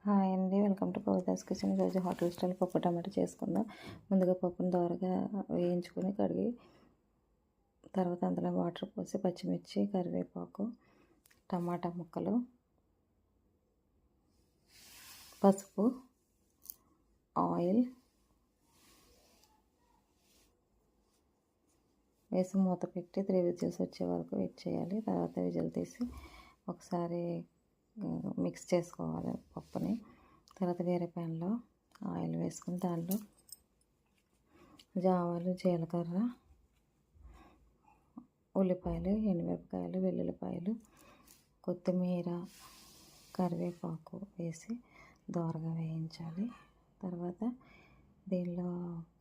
Hi అండి, welcome to Kavitha's kitchen. ఈరోజు hotel style పప్పు టమాటా చేసుకుందాం. ముందుగా పప్పును దోరగా వేయించుకొని కడిగి తర్వాత అందులో వాటర్ పోసి పచ్చిమిర్చి, కరివేపాకు, టమాటా ముక్కలు, పసుపు, ఆయిల్ వేసి మూత పెట్టి 3 విజిల్స్ వచ్చే వరకు వెయిట్ చేయాలి. తర్వాత విజిల్ తీసి ఒకసారి మిక్స్ చేసుకోవాలి పప్పుని. తర్వాత వేరే ప్యాన్లో ఆయిల్ వేసుకుని దానిలో జావాలు, జీలకర్ర, ఉల్లిపాయలు, ఎండుమిరపకాయలు, వెల్లుల్లిపాయలు, కొత్తిమీర, కరివేపాకు వేసి దోరగా వేయించాలి. తర్వాత దీనిలో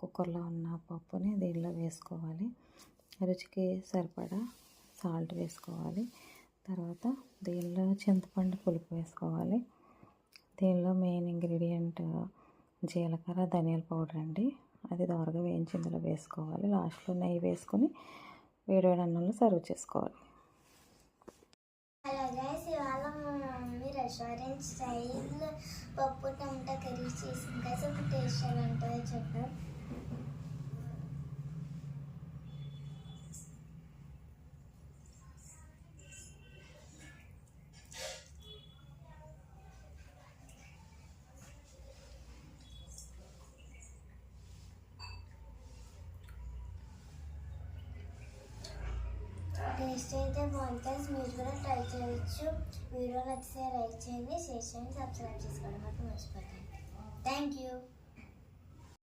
కుక్కర్లో ఉన్న పప్పుని దీనిలో వేసుకోవాలి. రుచికి సరిపడా సాల్ట్ వేసుకోవాలి. తర్వాత దీనిలో చింతపండు పులుపు వేసుకోవాలి. దీనిలో మెయిన్ ఇంగ్రీడియంట్ జీలకర్ర, ధనియాల పౌడర్ అండి. అది దోరగా వేయించి ఇందులో వేసుకోవాలి. లాస్ట్లో నెయ్యి వేసుకొని వేడివేడి అన్నంలో సర్వ్ చేసుకోవాలి. హలో గైస్, ఇవాళ మా మమ్మీ రెస్టారెంట్ స్టైల్ పప్పు టమాటా కర్రీ చేసింది గైస్. ఒక టేస్ట్ ఎలా ఉంటుందో చెప్పాం. టేస్ట్ అయితే బాగుంటుంది. మీరు కూడా ట్రై చేయొచ్చు. వీడియో నచ్చితే లైక్ చేయండి, షేర్ చేయండి, సబ్స్క్రైబ్ చేసుకోవడం మాత్రం మర్చిపోకండి. Thank you.